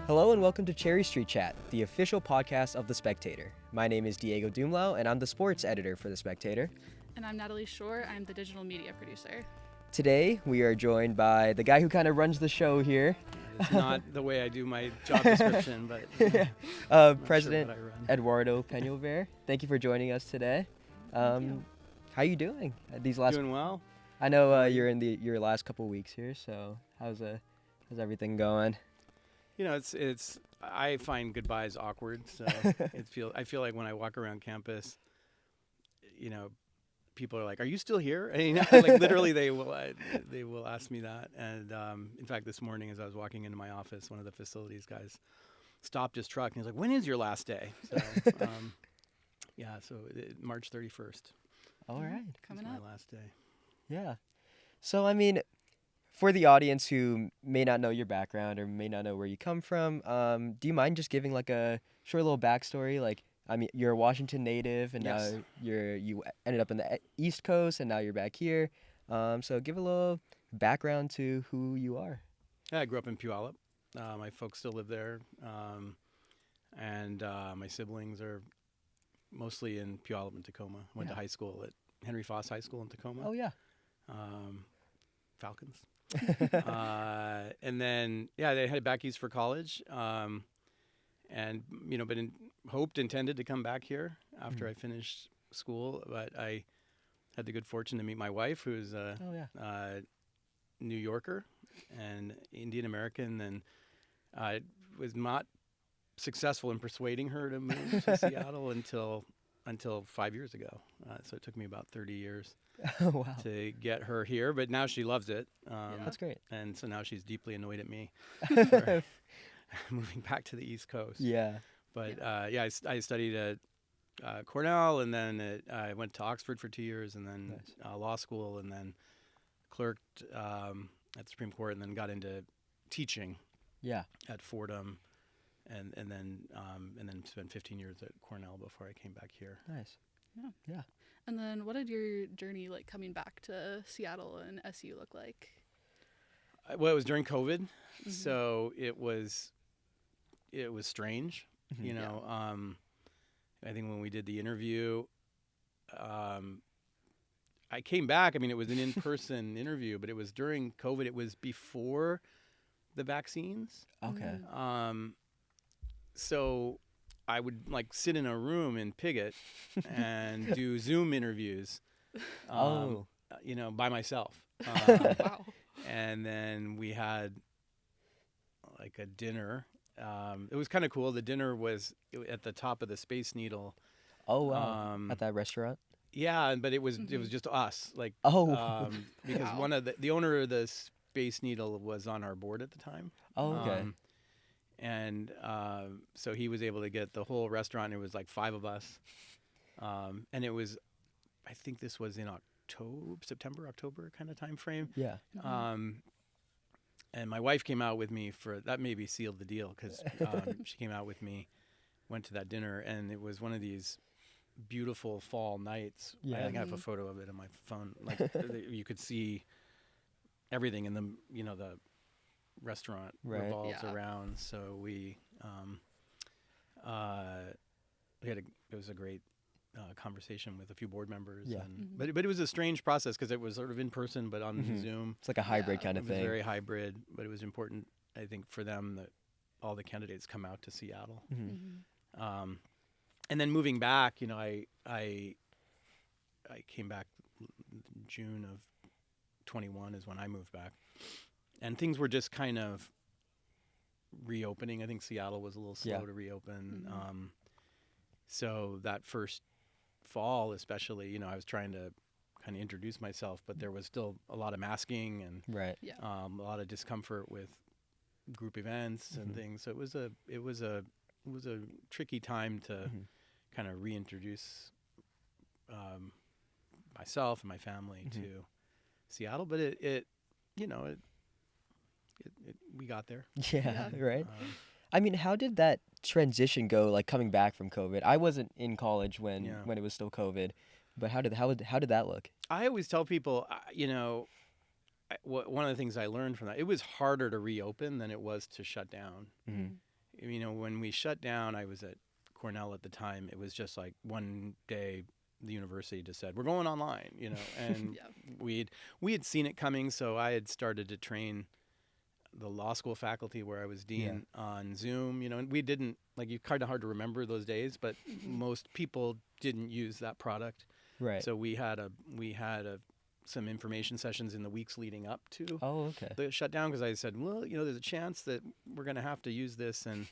Hello and welcome to Cherry Street Chat, the official podcast of The Spectator. My name is Diego Dumlao and I'm the sports editor for The Spectator. And I'm Natalie Schorr. I'm the digital media producer. Today we are joined by the guy who kind of runs the show here. It's not the way I do my job description, but President Eduardo Peñalver. Thank you for joining us today. How are you doing? Doing well. I know you're in your last couple weeks here, so how's everything going? You know, it's. I find goodbyes awkward. So I feel like when I walk around campus, you know, people are like, "Are you still here?" And, you know, like literally, they will ask me that. And in fact, this morning, as I was walking into my office, one of the facilities guys stopped his truck and he's like, "When is your last day?" So March 31st. All right, coming up. My last day. Yeah. So I mean, for the audience who may not know your background or may not know where you come from, do you mind just giving like a short little backstory? Like, I mean, you're a Washington native, and yes. now you ended up in the East Coast, and now you're back here. So give a little background to who you are. Yeah, I grew up in Puyallup. My folks still live there, and my siblings are mostly in Puyallup and Tacoma. Went to high school at Henry Foss High School in Tacoma. Oh yeah. Falcons. And then, they headed back east for college. And, you know, but intended to come back here after I finished school. But I had the good fortune to meet my wife, who's a New Yorker and Indian American. And I was not successful in persuading her to move to Seattle until 5 years ago. So it took me about 30 years. Oh, wow. To get her here, but now she loves it. That's great. And so now she's deeply annoyed at me for moving back to the East Coast. Yeah. But I studied at Cornell, and then I went to Oxford for 2 years, and then law school, and then clerked at the Supreme Court, and then got into teaching. Yeah. At Fordham, and then spent 15 years at Cornell before I came back here. Nice. Yeah. And then what did your journey like coming back to Seattle and SU look like? Well, it was during COVID, so it was strange. You know, I think when we did the interview, I came back. I mean, it was an in-person interview, but it was during COVID. It was before the vaccines. Okay. So I would like sit in a room in Piggott and do Zoom interviews, you know, by myself. Wow. And then we had like a dinner. It was kind of cool. The dinner was at the top of the Space Needle. Oh, wow. At that restaurant? Yeah, but it was just us. Like, because one of the owner of the Space Needle was on our board at the time. Oh, okay. And so he was able to get the whole restaurant. It was like 5 of us. And it was, I think this was in September, October kind of time frame. Yeah. And my wife came out with me that maybe sealed the deal, because she came out with me, went to that dinner, and it was one of these beautiful fall nights. Yeah. I think I have a photo of it on my phone. Like you could see everything in the, you know, the restaurant revolves around. So we it was a great conversation with a few board members. Yeah. But it was a strange process because it was sort of in person, but on Zoom. It's like a hybrid kind of It thing. was very hybrid, but it was important, I think, for them that all the candidates come out to Seattle. And then moving back, you know, I came back June of 21 is when I moved back. And things were just kind of reopening. I think Seattle was a little slow to reopen. So that first fall, especially, you know, I was trying to kind of introduce myself, but there was still a lot of masking and a lot of discomfort with group events and things. So it was a tricky time to kind of reintroduce myself and my family to Seattle, but we got there. Yeah, right. I mean, how did that transition go, like coming back from COVID? I wasn't in college when it was still COVID, But how did that look? I always tell people, one of the things I learned from that, it was harder to reopen than it was to shut down. Mm-hmm. When we shut down, I was at Cornell at the time. It was just like one day the university just said, we're going online, and Yeah. we had seen it coming. So I had started to train the law school faculty where I was dean on Zoom, and we didn't, like, you kind of hard to remember those days, but most people didn't use that product. Right. So we had some information sessions in the weeks leading up to Okay. the shutdown, because I said, well, there's a chance that we're going to have to use this, and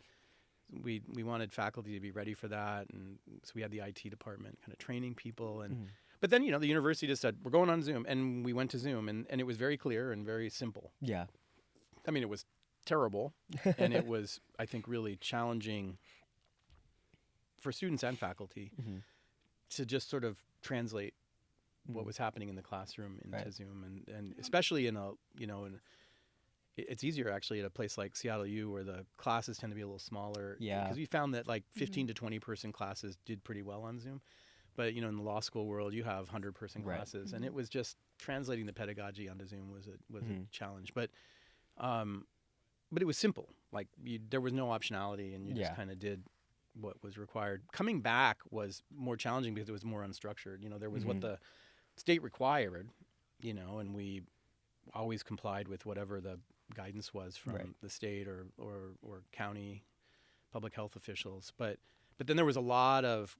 we wanted faculty to be ready for that, and so we had the IT department kind of training people, and but then the university just said, we're going on Zoom, and we went to Zoom, and it was very clear and very simple. Yeah. I mean, it was terrible, and it was, I think, really challenging for students and faculty to just sort of translate what was happening in the classroom into Zoom, and especially it's easier actually at a place like Seattle U, where the classes tend to be a little smaller. Yeah. Because we found that like 15 to 20 person classes did pretty well on Zoom, but in the law school world, you have 100-person classes, and it was just translating the pedagogy onto Zoom was a challenge, but it was simple. Like there was no optionality, and you just kind of did what was required. Coming back was more challenging because it was more unstructured. There was what the state required, and we always complied with whatever the guidance was from the state or county public health officials. But then there was a lot of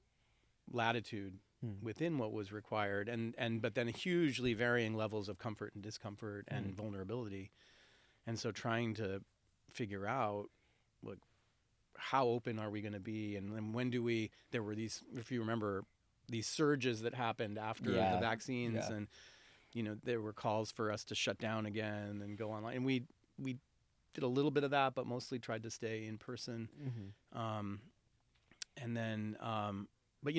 latitude within what was required, but then hugely varying levels of comfort and discomfort and vulnerability. And so trying to figure out, like, how open are we going to be, and then when do we? There were these, if you remember, these surges that happened after the vaccines, and there were calls for us to shut down again and go online, and we did a little bit of that, but mostly tried to stay in person. And then, but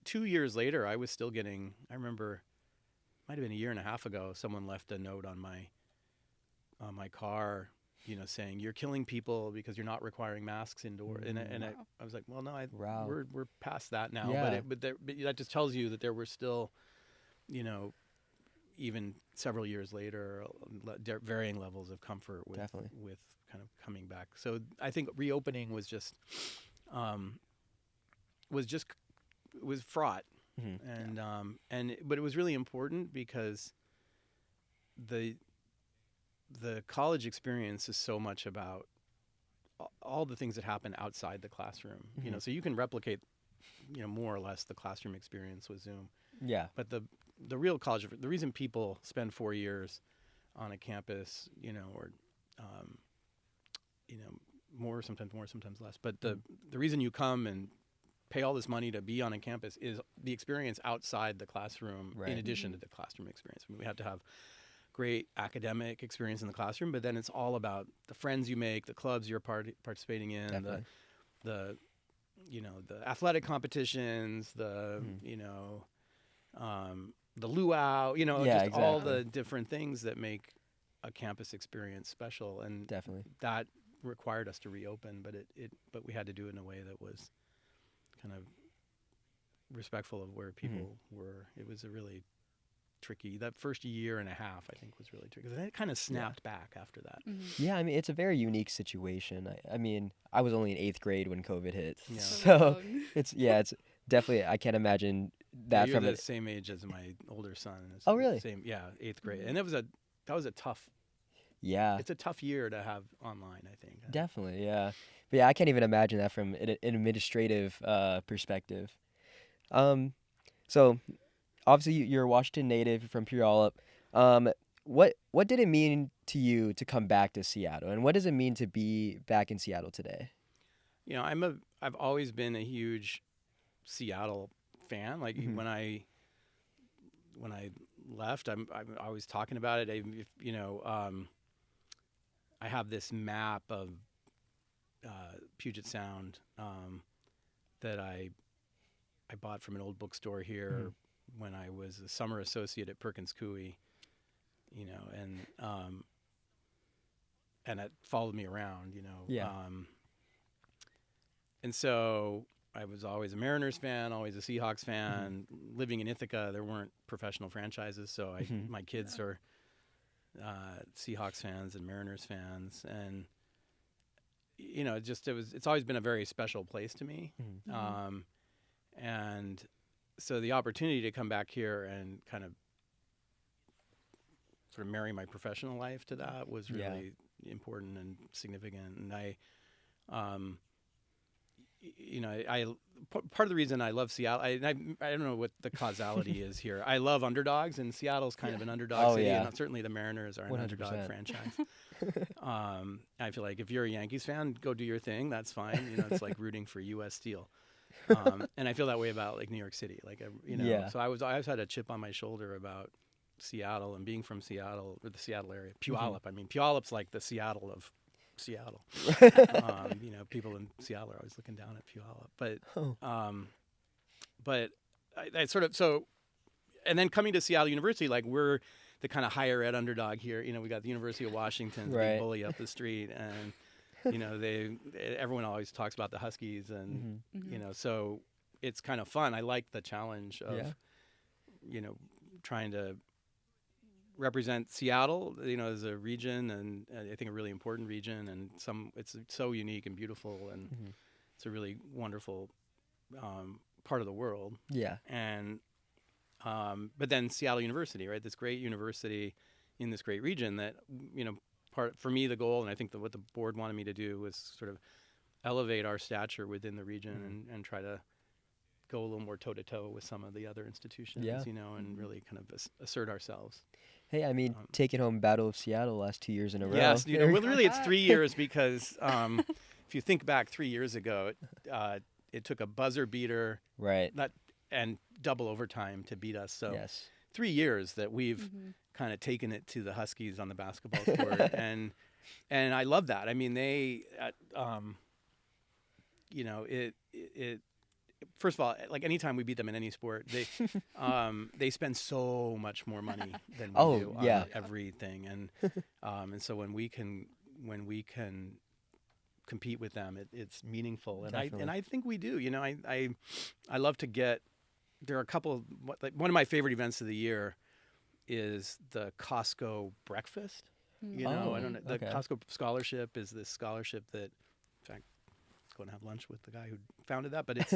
2 years later, I was still getting. I remember, might have been a year and a half ago, someone left a note on my car, saying, you're killing people because you're not requiring masks indoors. And I was like, well, no, we're past that now. Yeah. But that just tells you that there were still, even several years later, varying levels of comfort with kind of coming back. So I think reopening was just was fraught, but it was really important because the college experience is so much about all the things that happen outside the classroom. So you can replicate, more or less the classroom experience with Zoom. Yeah. But the real college, the reason people spend 4 years on a campus, or sometimes more, sometimes less. But the reason you come and pay all this money to be on a campus is the experience outside the classroom, in addition to the classroom experience. I mean, we have to have great academic experience in the classroom, but then it's all about the friends you make, the clubs you're participating in, the athletic competitions, the luau, all the different things that make a campus experience special, and that required us to reopen, but we had to do it in a way that was kind of respectful of where people were. It was a really tricky. That first year and a half, I think, was really tricky. Then it kind of snapped back after that. Yeah, I mean, it's a very unique situation. I mean, I was only in 8th grade when COVID hit, Yeah. so it's definitely. I can't imagine that You're from the same age as my older son. Oh, really? Same, 8th grade, and that was a tough. Yeah. It's a tough year to have online, I think. Definitely, yeah. But yeah, I can't even imagine that from an administrative perspective. So obviously you're a Washington native, you're from Puyallup. What did it mean to you to come back to Seattle, and what does it mean to be back in Seattle today? I've always been a huge Seattle fan. Like when I left, I'm always talking about it. I have this map of Puget Sound that I bought from an old bookstore here when I was a summer associate at Perkins Coie, and it followed me around, Yeah. And so I was always a Mariners fan, always a Seahawks fan. Living in Ithaca, there weren't professional franchises, so my kids are Seahawks fans and Mariners fans, and it's always been a very special place to me. And so the opportunity to come back here and kind of sort of marry my professional life to that was really important and significant. And part of the reason I love Seattle, I don't know what the causality is here. I love underdogs, and Seattle's kind of an underdog city, and certainly the Mariners are an 100%. underdog franchise. I feel like if you're a Yankees fan, go do your thing. That's fine. It's like rooting for U.S. Steel. And I feel that way about like New York City. So I always had a chip on my shoulder about Seattle and being from Seattle, or the Seattle area. Puyallup. I mean, Puyallup's like the Seattle of Seattle. People in Seattle are always looking down at Puyallup. But I sort of, so, and then coming to Seattle University, like we're the kind of higher ed underdog here. We got the University of Washington, the big bully up the street, and everyone always talks about the Huskies, and so it's kind of fun. I like the challenge of trying to represent Seattle, as a region, and I think a really important region, and it's so unique and beautiful, and it's a really wonderful part of the world. Yeah. And but then Seattle University, right? This great university in this great region that for me, the goal, and I think what the board wanted me to do was sort of elevate our stature within the region and try to go a little more toe-to-toe with some of the other institutions, and really kind of assert ourselves. Hey, I mean, taking home Battle of Seattle last 2 years in a row. Yes, well, really it's 3 years because if you think back 3 years ago, it took a buzzer beater and double overtime to beat us. So 3 years that we've kind of taken it to the Huskies on the basketball court, and I love that. I mean, they, first of all, like anytime we beat them in any sport, they spend so much more money than we do on everything, and so when we can compete with them, it's meaningful, and I think we do. I love to get. There are a couple. One of my favorite events of the year is the Costco breakfast. I don't know. The Costco scholarship is this scholarship that, in fact, let's go and have lunch with the guy who founded that. But it's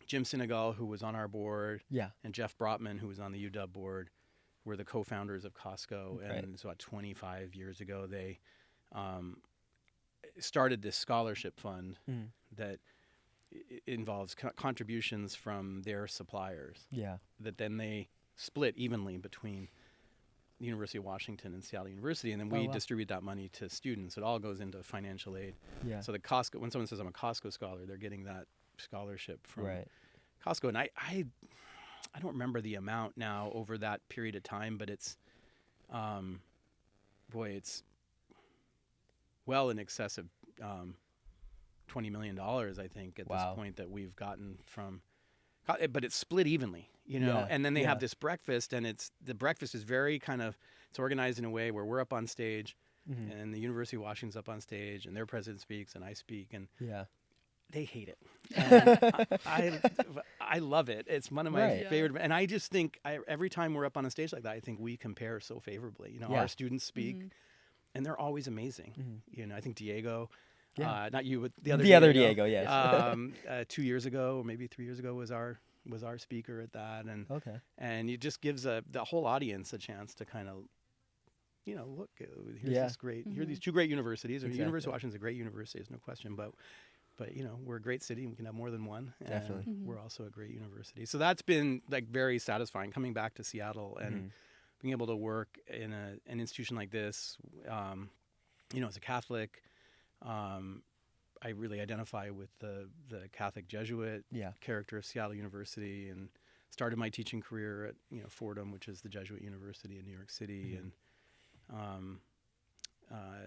Jim Sinegal, who was on our board, and Jeff Brotman, who was on the UW board, were the co-founders of Costco. And so about 25 years ago, they started this scholarship fund that involves contributions from their suppliers. That then they split evenly between the University of Washington and Seattle University, and then we distribute that money to students. It all goes into financial aid. So the Costco, when someone says I'm a Costco scholar, they're getting that scholarship from Costco. And I don't remember the amount now over that period of time, but it's it's well in excess of $20 million, I think, at this point that we've gotten from. But it's split evenly, and then they have this breakfast, and the breakfast is very it's organized in a way where we're up on stage, and the University of Washington's up on stage, and their president speaks, and I speak, and they hate it. And I love it. It's one of my favorite, and I just think every time we're up on a stage like that, I think we compare so favorably. Our students speak, and they're always amazing. I think Diego. Not you, but the other Diego, yes. 2 years ago, or maybe 3 years ago, was our speaker at that, and it just gives the whole audience a chance to kind of, look, here's this great, here are these two great universities. Exactly. University of Washington's a great university, there's no question, but we're a great city, and we can have more than one. Definitely. And we're also a great university. So that's been like very satisfying coming back to Seattle and being able to work in an institution like this. As a Catholic. I really identify with the Catholic Jesuit character of Seattle University, and started my teaching career at Fordham, which is the Jesuit University in New York City, and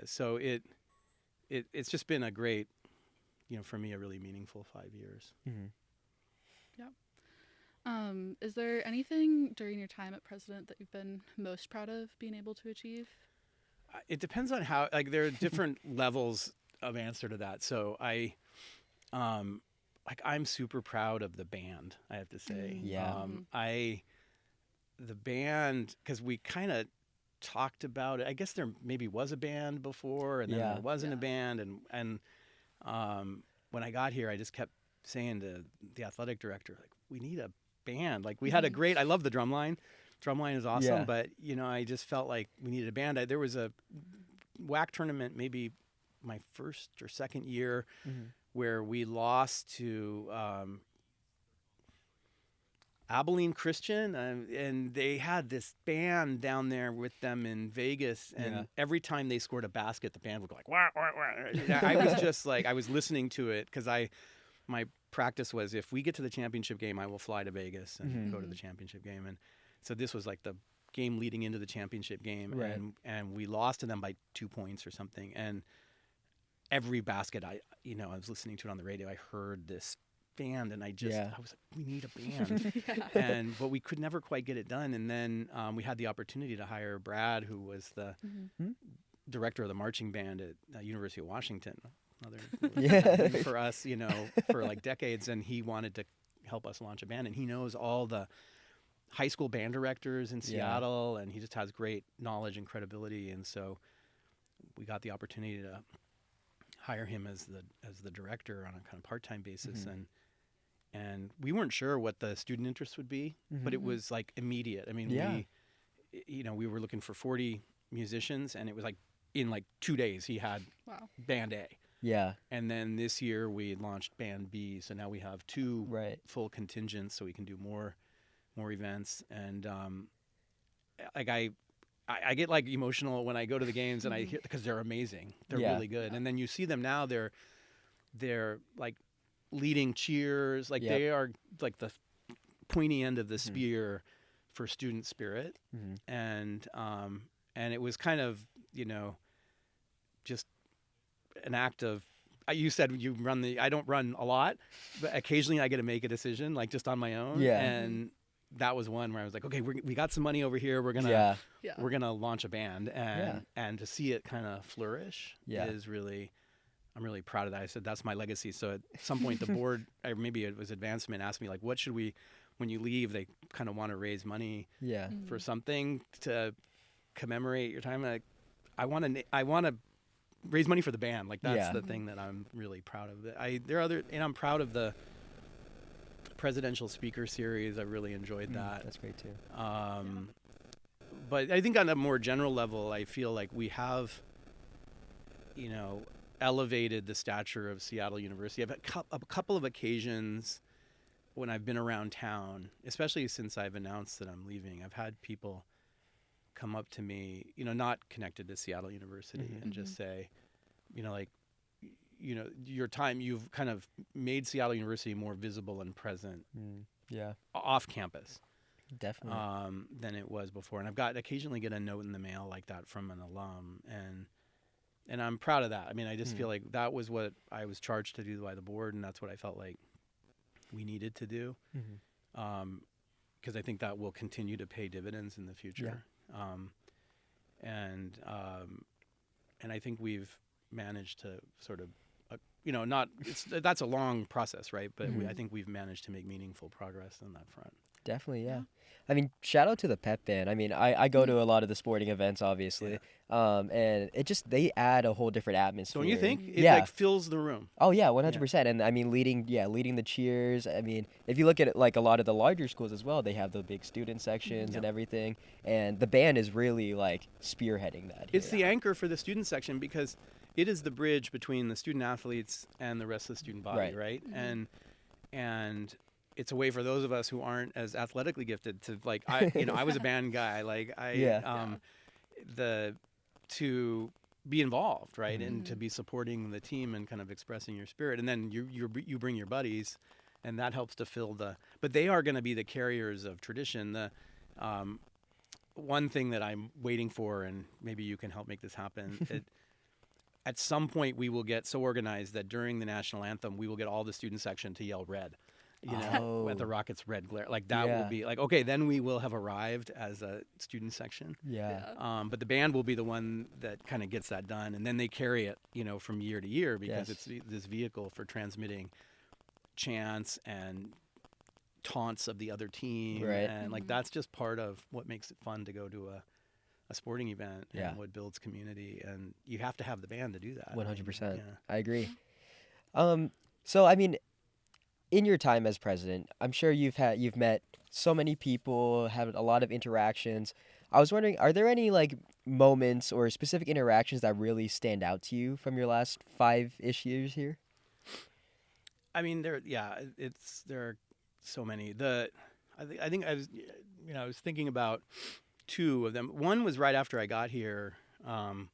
so it's just been a great, for me, a really meaningful 5 years. Is there anything during your time at President that you've been most proud of being able to achieve? It depends on how, there are different levels of answer to that. So like I'm super proud of the band, I have to say. Yeah. The band, because we kind of talked about it. I guess there maybe was a band before, and then Yeah. there wasn't a Yeah. band, and when I got here, I just kept saying to the athletic director, like, we need a band. Like, we had a great. I love the drum line. Drum line is awesome, Yeah. but I just felt like we needed a band. There was a WAC tournament, maybe my first or second year, where we lost to Abilene Christian, and they had this band down there with them in Vegas, and every time they scored a basket, the band would go like, wah, wah, wah. I was just like, I was listening to it because my practice was, if we get to the championship game, I will fly to Vegas and go to the championship game. And so this was like the game leading into the championship game, and we lost to them by 2 points or something. And every basket, I was listening to it on the radio, I heard this band, and I was like, we need a band. But we could never quite get it done. And then we had the opportunity to hire Brad, who was the director of the marching band at University of Washington, for us, for like decades. And he wanted to help us launch a band, and he knows all the high school band directors in Seattle, and he just has great knowledge and credibility. And so we got the opportunity to hire him as the director on a kind of part-time basis. And we weren't sure what the student interest would be, but it was like immediate. I mean, we were looking for 40 musicians, and it was like in like 2 days he had band A. Yeah. And then this year we launched band B, so now we have 2 full contingents, so we can do more events. And like I get like emotional when I go to the games, and I hear, because they're amazing. They're really good. And then you see them now, they're like leading cheers, like they are like the pointy end of the spear for student spirit. And it was kind of, just an act of, you said you run I don't run a lot, but occasionally I get to make a decision, like just on my own. And that was one where I was like, okay, we got some money over here. We're gonna launch a band, and to see it kind of flourish is really, I'm really proud of that. I said that's my legacy. So at some point, the board, or maybe it was Advancement, asked me like, what should we, when you leave, they kind of want to raise money for something to commemorate your time. Like, I want to raise money for the band. Like, that's the thing that I'm really proud of. I'm proud of the presidential speaker series. I really enjoyed that. That's great too. But I think on a more general level, I feel like we have, elevated the stature of Seattle University. I've had a couple of occasions when I've been around town, especially since I've announced that I'm leaving, I've had people come up to me, not connected to Seattle University, and just say, your time, you've kind of made Seattle University more visible and present off campus. Definitely. Than it was before. And I've occasionally get a note in the mail like that from an alum, and I'm proud of that. I mean, I just feel like that was what I was charged to do by the board, and that's what I felt like we needed to do. Because I think that will continue to pay dividends in the future. And I think we've managed to sort of, that's a long process, right? But I think we've managed to make meaningful progress on that front. Definitely, yeah. I mean, shout out to the pep band. I mean, I go to a lot of the sporting events, obviously, and they add a whole different atmosphere. Don't you think? It like fills the room. Oh yeah, 100%. And I mean, leading the cheers. I mean, if you look at it, like a lot of the larger schools as well, they have the big student sections and everything, and the band is really like spearheading that. It's the anchor for the student section, because it is the bridge between the student athletes and the rest of the student body, right? And it's a way for those of us who aren't as athletically gifted to, like, I was a band guy, like to be involved, right? And to be supporting the team and kind of expressing your spirit. And then you bring your buddies, and that helps to fill but they are going to be the carriers of tradition. The one thing that I'm waiting for, and maybe you can help make this happen, at some point we will get so organized that during the national anthem, we will get all the student section to yell red. at the Rockets' red glare. Like that will Yeah. be like, okay, then we will have arrived as a student section. Yeah. But the band will be the one that kind of gets that done, and then they carry it, from year to year because it's this vehicle for transmitting chants and taunts of the other team, Right. and like that's just part of what makes it fun to go to a sporting event and what builds community, and you have to have the band to do that. 100%. Yeah. I agree. So I mean, in your time as president, I'm sure you've met so many people, had a lot of interactions. I was wondering, are there any like moments or specific interactions that really stand out to you from your last 5-ish years here? I mean, there are so many. I think I was thinking about 2 of them. One was right after I got here. I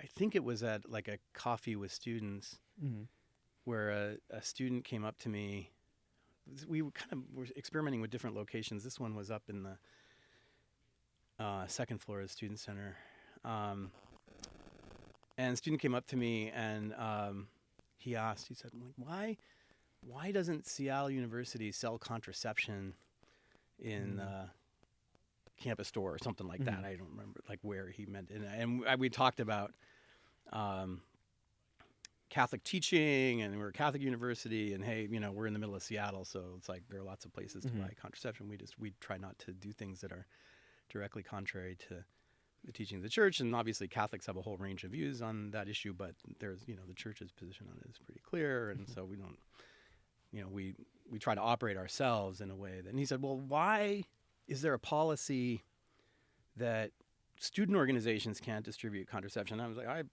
think it was at like a coffee with students where a student came up to me. We were experimenting with different locations. This one was up in the 2nd floor of the student center. And the student came up to me and he said, like, why doesn't Seattle University sell contraception in campus store or something like that? I don't remember like where he meant it. And we talked about Catholic teaching, and we're a Catholic university, and hey, we're in the middle of Seattle, so it's like there are lots of places to buy contraception. We try not to do things that are directly contrary to the teaching of the church, and obviously Catholics have a whole range of views on that issue, but there's the church's position on it is pretty clear, and so we don't we try to operate ourselves in a way that. And he said, well, why is there a policy that student organizations can't distribute contraception? And I was like,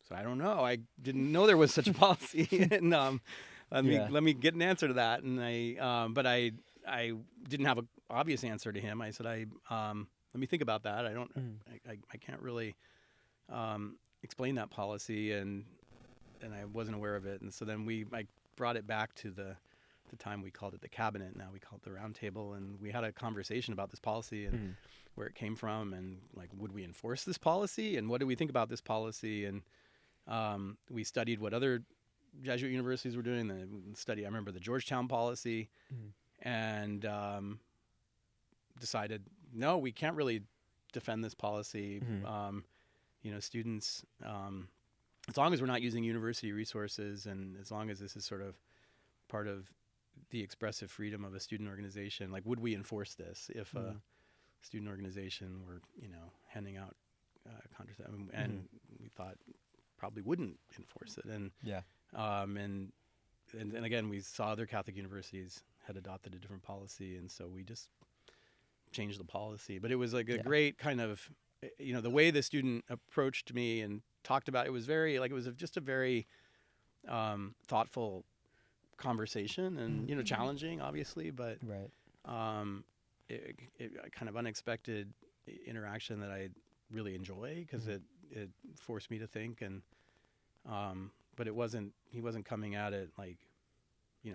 so I don't know. I didn't know there was such a policy, and let me get an answer to that. And I didn't have an obvious answer to him. I said, let me think about that. I can't really explain that policy, and I wasn't aware of it. And so then I brought it back to the time we called it the cabinet. Now we call it the round table, and we had a conversation about this policy and where it came from, and like, would we enforce this policy, and what do we think about this policy? And we studied what other Jesuit universities were doing. I remember the Georgetown policy, and decided, no, we can't really defend this policy. Students, as long as we're not using university resources, and as long as this is sort of part of the expressive freedom of a student organization, like, would we enforce this if a student organization were, handing out contraception? And we thought probably wouldn't enforce it. And and again, we saw other Catholic universities had adopted a different policy, and so we just changed the policy. But it was like a great kind of, the way the student approached me and talked about it was very, like, it was just a very thoughtful conversation, and challenging, obviously, but it kind of unexpected interaction that I really enjoy, because it forced me to think, and but he wasn't coming at it like,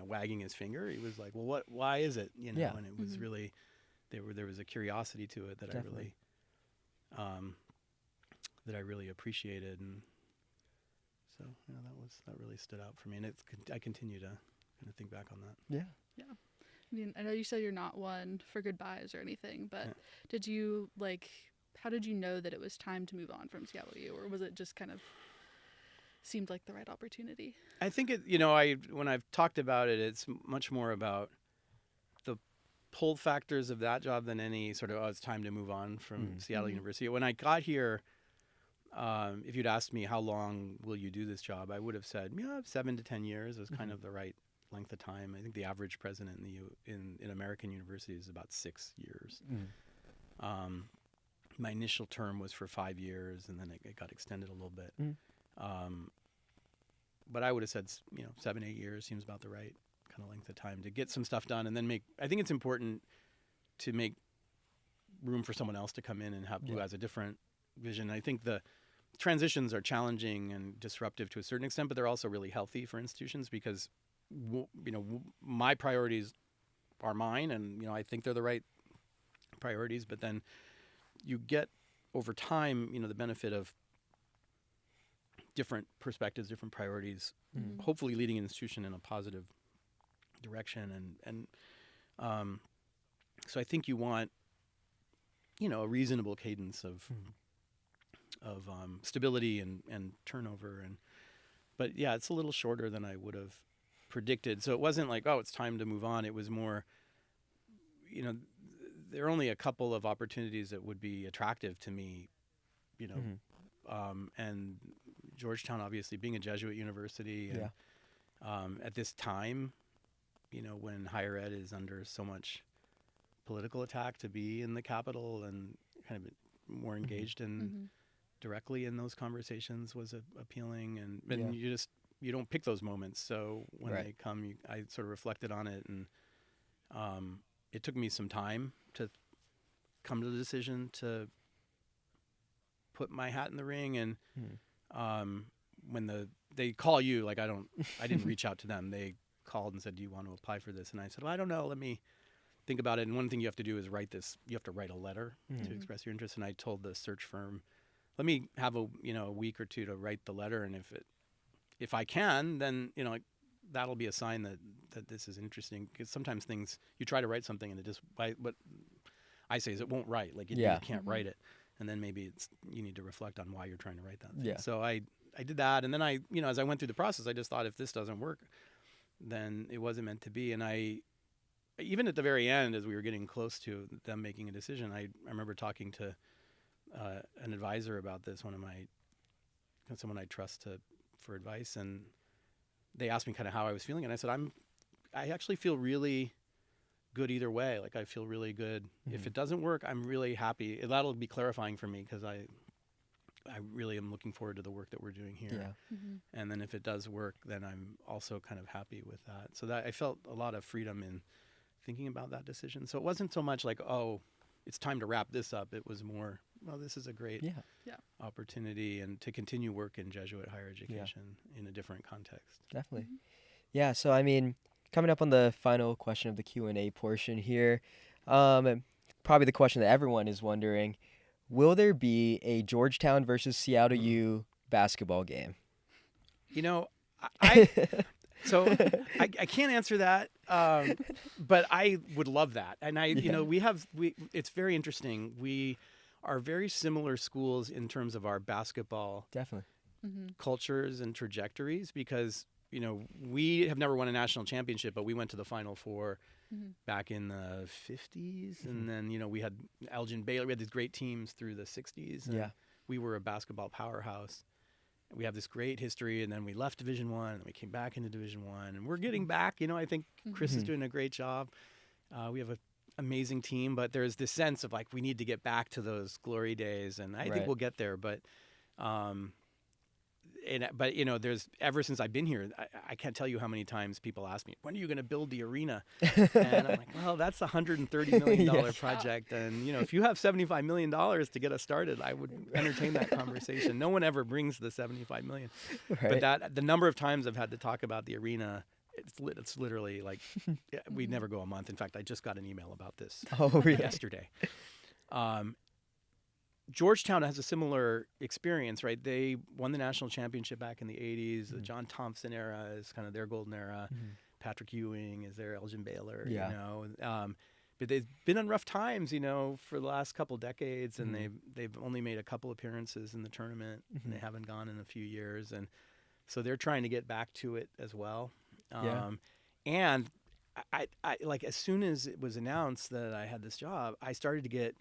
wagging his finger. He was like, well, why is it, and it was really, there was a curiosity to it that I really appreciated, and so that really stood out for me, and I continue to kind of think back on that. Yeah. I mean, I know you said you're not one for goodbyes or anything, but did you how did you know that it was time to move on from Seattle U, or was it just kind of seemed like the right opportunity? I think when I've talked about it, it's much more about the pull factors of that job than any sort of, it's time to move on from Seattle University. When I got here, if you'd asked me how long will you do this job, I would have said 7 to 10 years was kind of the right length of time. I think the average president in American universities is about 6 years. My initial term was for 5 years, and then it got extended a little bit. But I would have said 7, 8 years seems about the right kind of length of time to get some stuff done, and then I think it's important to make room for someone else to come in and who has a different vision. I think the transitions are challenging and disruptive to a certain extent, but they're also really healthy for institutions, because my priorities are mine, and I think they're the right priorities. But then you get over time, the benefit of different perspectives, different priorities, Mhm. hopefully leading an institution in a positive direction. And so I think you want, a reasonable cadence of stability and turnover. But yeah, it's a little shorter than I would have predicted. So it wasn't like, oh, it's time to move on. It was more, there are only a couple of opportunities that would be attractive to me, and Georgetown, obviously, being a Jesuit university, and at this time, when higher ed is under so much political attack, to be in the Capitol and kind of more engaged in directly in those conversations was appealing. And you don't pick those moments. So when they come, I sort of reflected on it, and it took me some time to come to the decision to put my hat in the ring. And when they call you, like I didn't reach out to them. They called and said, "Do you want to apply for this?" And I said, "Well, I don't know. Let me think about it." And one thing you have to do is write this. You have to write a letter to express your interest. And I told the search firm, "Let me have a week or two to write the letter, and if I can, then that'll be a sign that this is interesting." Because sometimes things you try to write something and it just what I say is it won't write. Like you can't write it, and then maybe you need to reflect on why you're trying to write that thing. Yeah. So I did that, and then I as I went through the process, I just thought if this doesn't work, then it wasn't meant to be. And even at the very end, as we were getting close to them making a decision, I remember talking to an advisor about this, someone I trust for advice, and they asked me kind of how I was feeling, and I said I actually feel really good either way. Like I feel really good. If it doesn't work, I'm really happy. That'll be clarifying for me because I really am looking forward to the work that we're doing here. Yeah. And then if it does work, then I'm also kind of happy with that. So that I felt a lot of freedom in thinking about that decision. So it wasn't so much like, oh, it's time to wrap this up. It was more, well, this is a great opportunity and to continue work in Jesuit higher education in a different context. Definitely. Yeah. So, I mean, coming up on the final question of the Q&A portion here, probably the question that everyone is wondering, will there be a Georgetown versus Seattle U basketball game? So I can't answer that, but I would love that. And it's very interesting. We are very similar schools in terms of our basketball Definitely cultures and trajectories because, we have never won a national championship, but we went to the Final Four back in the 50s. And then, we had Elgin Baylor. We had these great teams through the 60s. And we were a basketball powerhouse. We have this great history, and then we left Division I, and we came back into Division I, and we're getting back. I think Chris is doing a great job. We have an amazing team, but there's this sense of like we need to get back to those glory days, and I think we'll get there. But, there's ever since I've been here, I can't tell you how many times people ask me, "When are you going to build the arena?" And I'm like, "Well, that's a $130 million project, and if you have $75 million to get us started, I would entertain that conversation." No one ever brings the $75 million, but the number of times I've had to talk about the arena, it's literally like we never go a month. In fact, I just got an email about this yesterday. Georgetown has a similar experience, right? They won the national championship back in the 80s. The John Thompson era is kind of their golden era. Patrick Ewing is their Elgin Baylor, but they've been on rough times, for the last couple decades, and they've only made a couple appearances in the tournament, and they haven't gone in a few years, and so they're trying to get back to it as well. And I like as soon as it was announced that I had this job, I started to get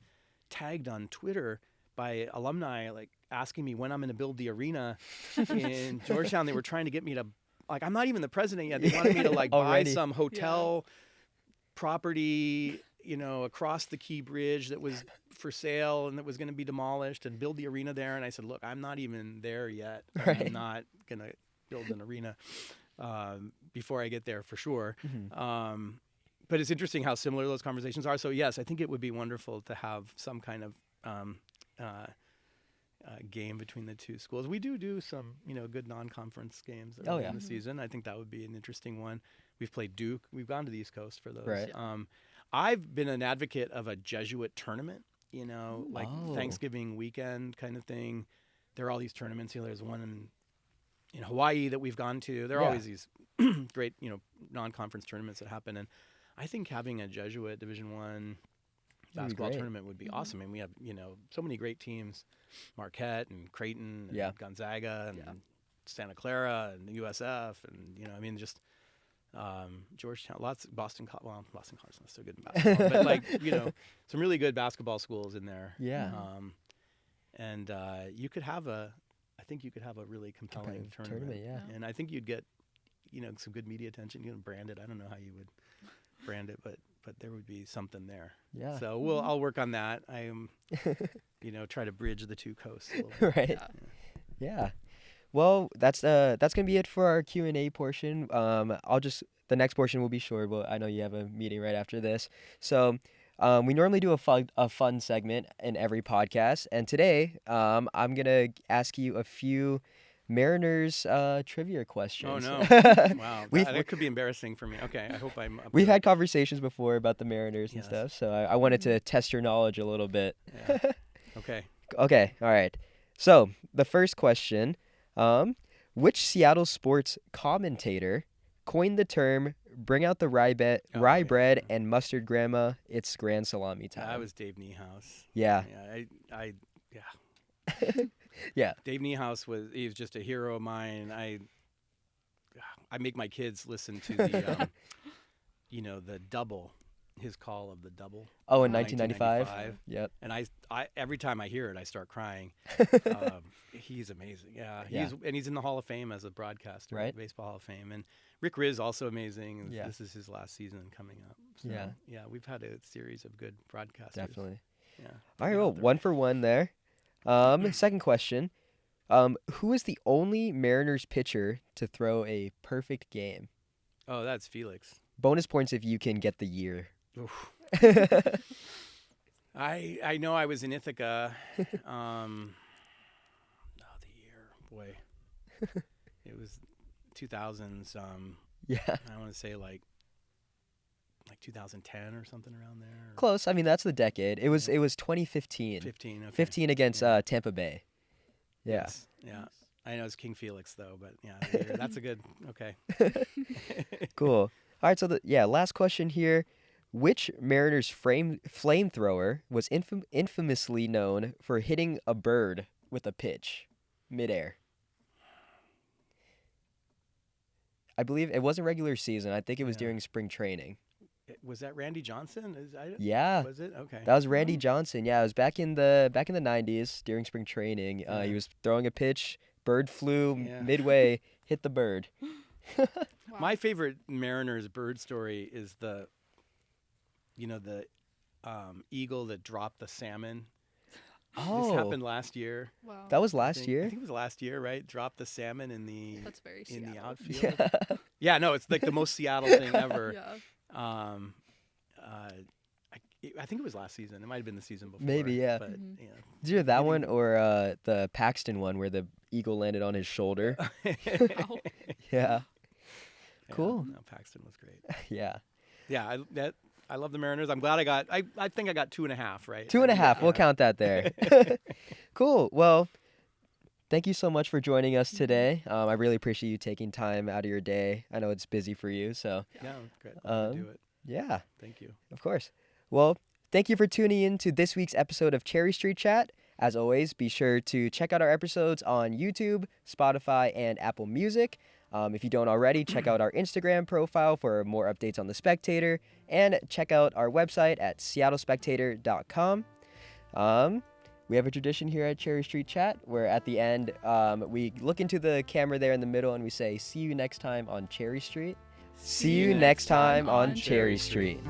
tagged on Twitter by alumni like asking me when I'm going to build the arena in Georgetown. They were trying to get me to I'm not even the president yet. They wanted me to buy some hotel property, across the Key Bridge that was for sale and that was going to be demolished and build the arena there. And I said, look, I'm not even there yet. I'm not going to build an arena before I get there for sure. But it's interesting how similar those conversations are. So yes, I think it would be wonderful to have some kind of game between the two schools. We do some, good non-conference games in the season. I think that would be an interesting one. We've played Duke. We've gone to the East Coast for those. Right. I've been an advocate of a Jesuit tournament, Thanksgiving weekend kind of thing. There are all these tournaments. There's one in in Hawaii that we've gone to. There are Yeah. always these great, non-conference tournaments that happen, and I think having a Jesuit Division I basketball great. tournament would be Mhm. awesome. And we have, so many great teams, Marquette and Creighton and Yeah. Gonzaga and Yeah. Santa Clara and USF and, just Georgetown, Boston College is not so good in basketball, but some really good basketball schools in there. Yeah. And you could have I think you could have a really compelling Competitive tournament. tournament, yeah. And I think you'd get, some good media attention. You can brand it. I don't know how you would brand it, but there would be something there. Yeah. So I'll work on that. I am, try to bridge the two coasts a little bit. Right. Yeah. Yeah. Well, that's gonna be it for our Q&A portion. The next portion will be short, but I know you have a meeting right after this. So, we normally do a fun segment in every podcast, and today, I'm gonna ask you a few Mariners trivia questions. Oh no! Wow, We've- that could be embarrassing for me. Okay, I hope I'm. We've had conversations before about the Mariners and Yes. stuff, so I wanted to test your knowledge a little bit. Yeah. Okay. Okay, all right. So the first question, which Seattle sports commentator coined the term "bring out the rye yeah. bread and mustard, grandma? It's grand salami time"? That was Dave Niehaus. Yeah. Yeah. Yeah. Dave Niehaus he was just a hero of mine. I make my kids listen to the the double, his call of the double. Oh, in Wow. 1995. Yep. And I every time I hear it, I start crying. He's amazing. Yeah. Yeah. He's in the Hall of Fame as a broadcaster, Right. Baseball Hall of Fame. And Rick Riz also amazing. And Yeah. This is his last season coming up. So, Yeah. Yeah, we've had a series of good broadcasters. Definitely. Yeah. All right. Yeah, Well, they're- 1-for-1 there. Second question. Who is the only Mariners pitcher to throw a perfect game? Oh, that's Felix. Bonus points if you can get the year. Oof. I know I was in Ithaca. The year, boy, it was 2000s. Yeah. I want to say like 2010 or something around there. or Close. I mean, that's the decade. It was 2015. 15. Okay. 15 against Yeah. Tampa Bay. Yeah. Yes, yeah. I know it's King Felix though, but yeah, the year, that's a good. Okay. Cool. All right. So last question here. Which Mariners flamethrower was infamously known for hitting a bird with a pitch midair? I believe it wasn't regular season. I think it was Yeah. during spring training. Was that Randy Johnson? Yeah. Was it? Okay. That was Randy Oh. Johnson. Yeah, it was back in the 90s during spring training. Yeah. He was throwing a pitch, bird flew Yeah. midway, hit the bird. Wow. My favorite Mariners bird story is the eagle that dropped the salmon. Oh, This happened last year. Wow. that was I last think year? it was last year, right? Dropped the salmon in the That's very in the Seattle. outfield. Yeah. Yeah, no, it's like the most Seattle thing ever. Yeah. I think it was last season. It might have been the season before. Maybe, yeah. But Mhm. yeah. Did you hear that Hitting- one or the Paxton one where the eagle landed on his shoulder? Wow. Yeah. Yeah, Cool. no, Paxton was great. Yeah. Yeah, I love the Mariners. I'm glad I think I got 2.5, right? 2.5. We'll Yeah. count that there. Cool. Well, thank you so much for joining us today. I really appreciate you taking time out of your day. I know it's busy for you, so Yeah, great. Glad to do it. yeah, Thank you. of course. Well, thank you for tuning in to this week's episode of Cherry Street Chat. As always, be sure to check out our episodes on YouTube, Spotify, and Apple Music. If you don't already, check out our Instagram profile for more updates on the Spectator, and check out our website at seattlespectator.com. We have a tradition here at Cherry Street Chat where at the end we look into the camera there in the middle and we say, "See you next time on Cherry Street." See you next time on Cherry Street.